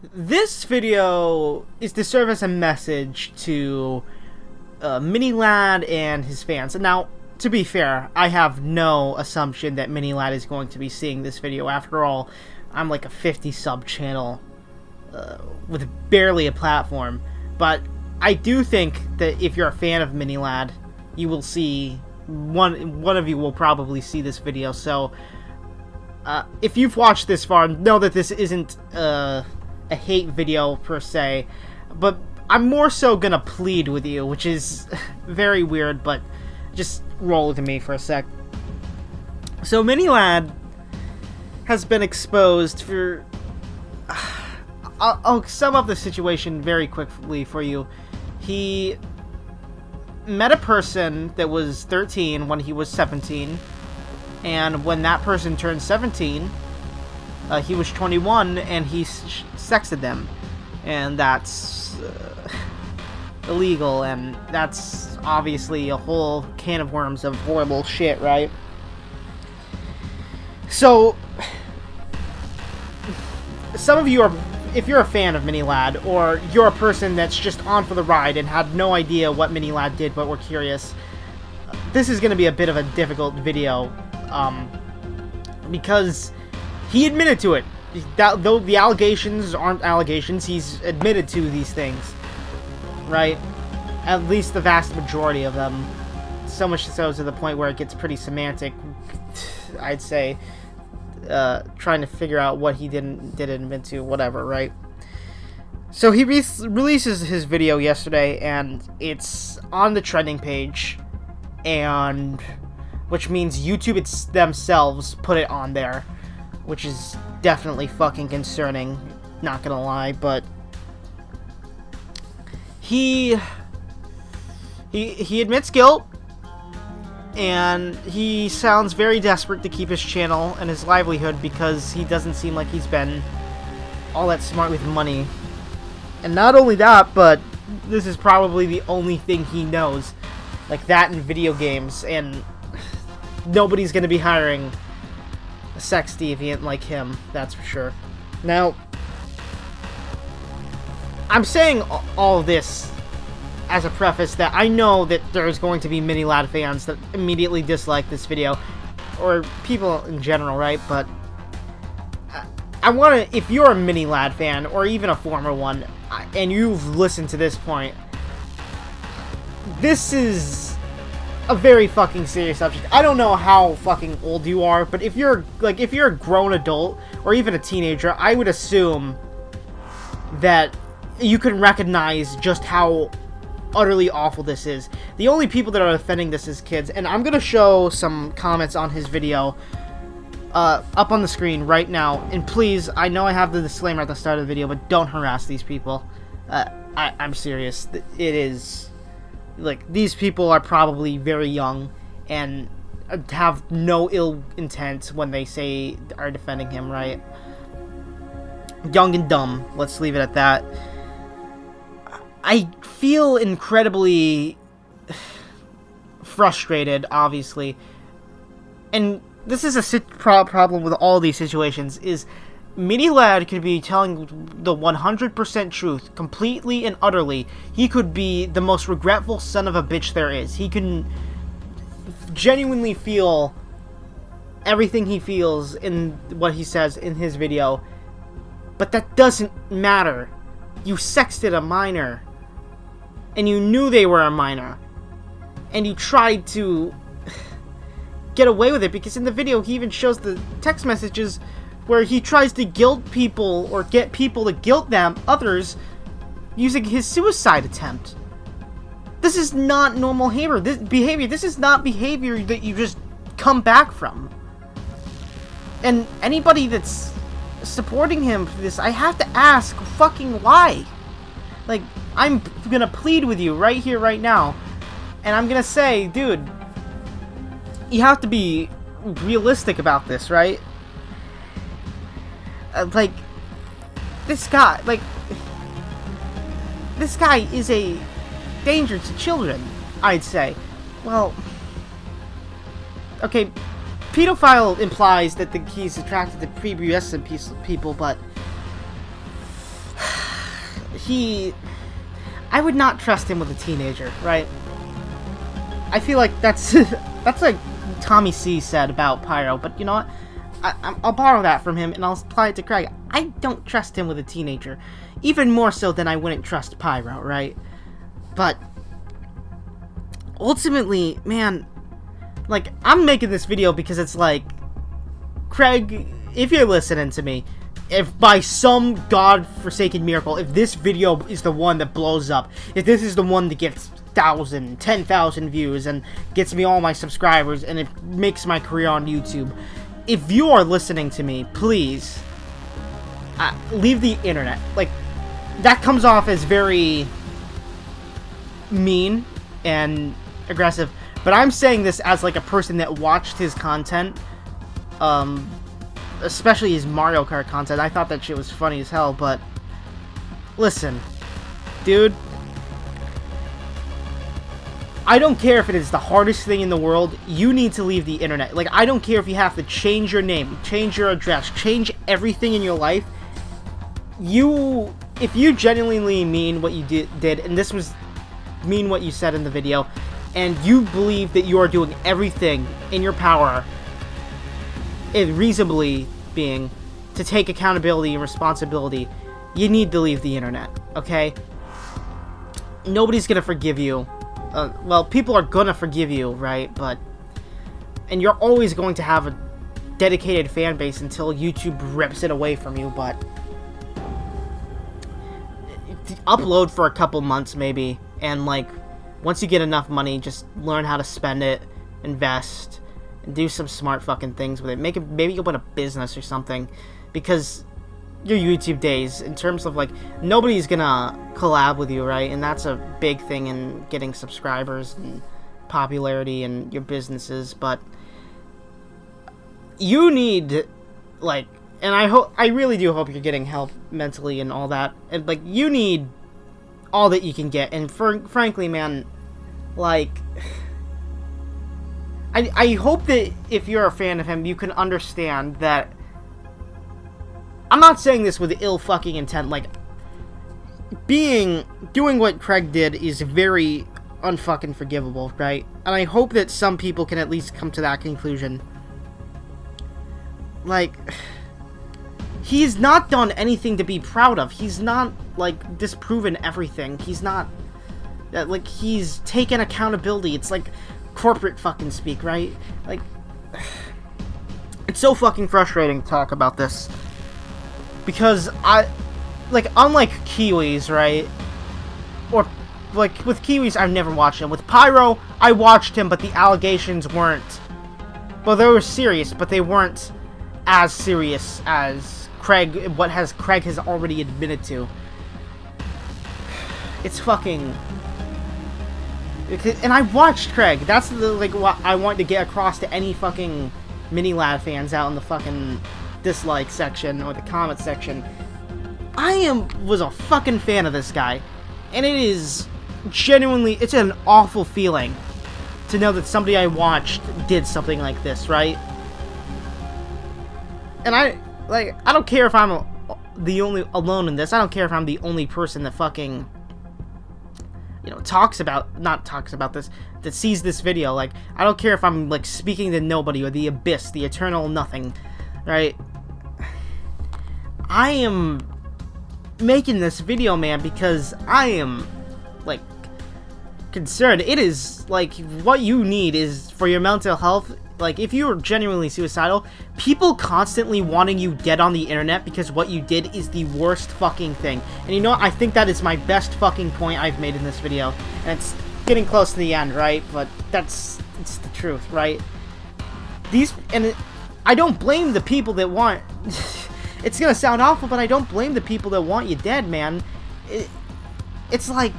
This video is to serve as a message to Minilad and his fans. Now, to be fair, I have no assumption that Minilad is going to be seeing this video. After all, I'm like a 50 sub channel with barely a platform. But I do think that if you're a fan of Minilad, you will see one of you will probably see this video. So if you've watched this far, know that this isn't a hate video per se, but I'm more so gonna plead with you, which is very weird, but just roll with me for a sec. So Minilad has been exposed for... I'll sum up the situation very quickly for you. He met a person that was 13 when he was 17, and when that person turned 17, he was 21, and he sexted them, and that's illegal, and that's obviously a whole can of worms of horrible shit, right? So, some of you are, if you're a fan of Minilad, or you're a person that's just on for the ride and had no idea what Minilad did but were curious, this is going to be a bit of a difficult video, because he admitted to it. Though the allegations aren't allegations, he's admitted to these things, right? At least the vast majority of them. So much so to the point where it gets pretty semantic, I'd say, trying to figure out what he didn't admit to, whatever, right? So he releases his video yesterday, and it's on the trending page, and which means YouTube themselves put it on there, which is definitely fucking concerning, not gonna lie, but he admits guilt, and he sounds very desperate to keep his channel and his livelihood because he doesn't seem like he's been all that smart with money. And not only that, but this is probably the only thing he knows, like that in video games, and nobody's gonna be hiring a sex deviant like him, that's for sure. Now, I'm saying all of this as a preface that I know that there's going to be Minilad fans that immediately dislike this video, or people in general, right? But I want to, if you're a Minilad fan, or even a former one, and you've listened to this point, this is a very fucking serious subject. I don't know how fucking old you are, but if you're a grown adult or even a teenager, I would assume that you can recognize just how utterly awful this is. The only people that are defending this is kids, and I'm gonna show some comments on his video up on the screen right now. And please, I know I have the disclaimer at the start of the video, but don't harass these people. I'm serious. It is... like, these people are probably very young and have no ill intent when they are defending him, right? Young and dumb. Let's leave it at that. I feel incredibly frustrated, obviously. And this is a problem with all these situations, is Minilad could be telling the 100% truth, completely and utterly. He could be the most regretful son of a bitch there is. He can genuinely feel everything he feels in what he says in his video. But that doesn't matter. You sexted a minor, and you knew they were a minor, and you tried to get away with it, because in the video he even shows the text messages where he tries to guilt people, or get people to guilt others, using his suicide attempt. This is not normal behavior. This is not behavior that you just come back from. And anybody that's supporting him for this, I have to ask fucking why. Like, I'm gonna plead with you right here, right now, and I'm gonna say, dude, you have to be realistic about this, right? Like, this guy is a danger to children, I'd say. Well, okay, pedophile implies that he's attracted to prepubescent people, but I would not trust him with a teenager, right? I feel like that's like Tommy C said about Pyro, but you know what? I'll borrow that from him and I'll apply it to Craig. I don't trust him with a teenager, even more so than I wouldn't trust Pyro, right? But ultimately, man, like, I'm making this video because it's like, Craig, if you're listening to me, if by some god-forsaken miracle, if this video is the one that blows up, if this is the one that gets 1,000, 10,000 views and gets me all my subscribers and it makes my career on YouTube, if you are listening to me, please, leave the internet. Like, that comes off as very mean and aggressive, but I'm saying this as like a person that watched his content, especially his Mario Kart content. I thought that shit was funny as hell, but listen, dude, I don't care if it is the hardest thing in the world. You need to leave the internet. Like, I don't care if you have to change your name, change your address, change everything in your life. If you genuinely mean what you did, and this was mean what you said in the video, and you believe that you are doing everything in your power, it reasonably being, to take accountability and responsibility, you need to leave the internet, okay? Nobody's gonna forgive you. Well, people are gonna forgive you, right? And you're always going to have a dedicated fan base until YouTube rips it away from you, but upload for a couple months maybe, and like, once you get enough money, just learn how to spend it, invest, and do some smart fucking things with it. Maybe open a business or something, because your YouTube days, in terms of like, nobody's gonna collab with you, right? And that's a big thing in getting subscribers and popularity and your businesses, but you need, like, and I really do hope you're getting help mentally and all that, and like, you need all that you can get. And frankly, man, like, I hope that if you're a fan of him, you can understand that I'm not saying this with ill fucking intent. Like, doing what Craig did is very unfucking forgivable, right? And I hope that some people can at least come to that conclusion. Like, he's not done anything to be proud of. He's not, like, disproven everything. He's not, like, he's taken accountability. It's like corporate fucking speak, right? Like, it's so fucking frustrating to talk about this. Because unlike Kiwis, right? Or, like, with Kiwis, I've never watched him. With Pyro, I watched him, but the allegations weren't, well, they were serious, but they weren't as serious as Craig has already admitted to. It's fucking, and I watched Craig. That's what I want to get across to any fucking Mini-Lad fans out in the fucking dislike section or the comment section. Was a fucking fan of this guy, and it is genuinely, it's an awful feeling to know that somebody I watched did something like this, right? And I don't care if I'm the only alone in this. I don't care if I'm the only person that fucking, you know, not talks about this, that sees this video. Like, I don't care if I'm, like, speaking to nobody or the abyss, the eternal nothing, right? I am making this video, man, because I am, like, concerned. It is, like, what you need is, for your mental health, like, if you're genuinely suicidal, people constantly wanting you dead on the internet because what you did is the worst fucking thing. And you know what? I think that is my best fucking point I've made in this video. And it's getting close to the end, right? But it's the truth, right? I don't blame the people that want... It's gonna sound awful, but I don't blame the people that want you dead, man. It's like,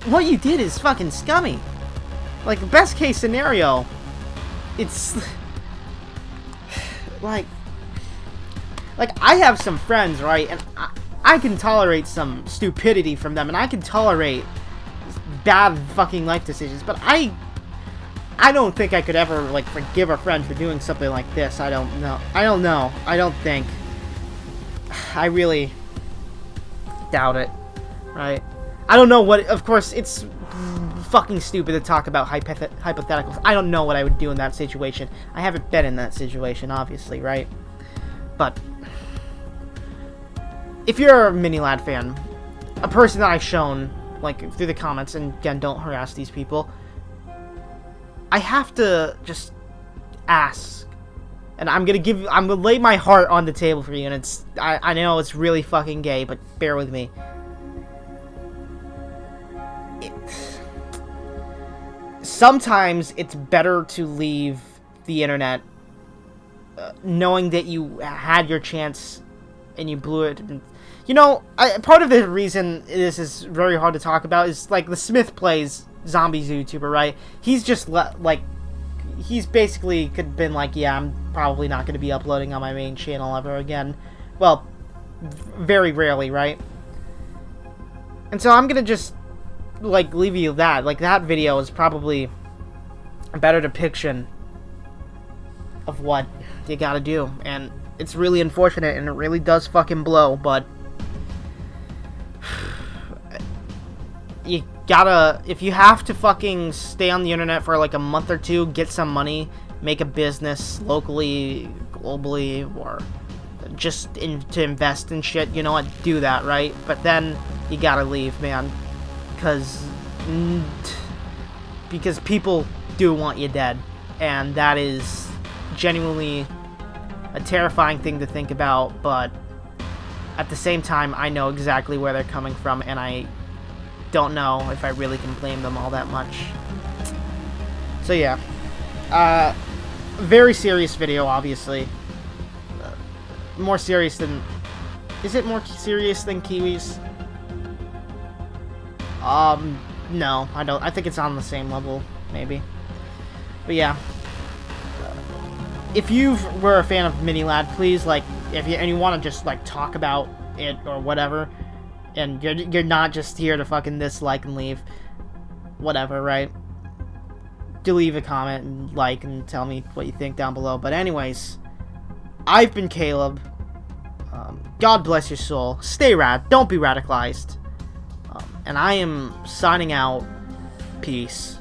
what you did is fucking scummy. Like, the best case scenario, it's like I have some friends, right, and I can tolerate some stupidity from them, and I can tolerate bad fucking life decisions, but I don't think I could ever, like, forgive a friend for doing something like this. I don't know. I don't think. I really doubt it. right? I don't know what, of course, it's fucking stupid to talk about hypotheticals. I don't know what I would do in that situation. I haven't been in that situation, obviously, right? But if you're a Mini-Ladd fan, a person that I've shown, like, through the comments, and again, don't harass these people, I have to just ask, and I'm gonna lay my heart on the table for you, and I know it's really fucking gay, but bear with me. Sometimes it's better to leave the internet knowing that you had your chance and you blew it. You know, part of the reason this is very hard to talk about is, like, the Smith Plays Zombies YouTuber, right? He's just, he's basically could have been like, yeah, I'm probably not going to be uploading on my main channel ever again. Well, very rarely, right? And so I'm going to just, like, leave you that. Like, that video is probably a better depiction of what you gotta do. And it's really unfortunate, and it really does fucking blow, but you gotta, if you have to fucking stay on the internet for like a month or two, get some money, make a business locally, globally, or just to invest in shit, you know what, do that, right? But then you gotta leave, man, because people do want you dead, and that is genuinely a terrifying thing to think about. But at the same time, I know exactly where they're coming from, and I don't know if I really can blame them all that much. So yeah, very serious video, obviously. More serious than... Is it more serious than Kiwi's? No, I don't. I think it's on the same level, maybe. But yeah. If you were a fan of Mini-Ladd, please, like, if you, and you want to just, like, talk about it or whatever, and you're not just here to fucking dislike and leave, whatever, right? Do leave a comment and like and tell me what you think down below. But anyways, I've been Caleb. God bless your soul. Stay rad. Don't be radicalized. And I am signing out. Peace.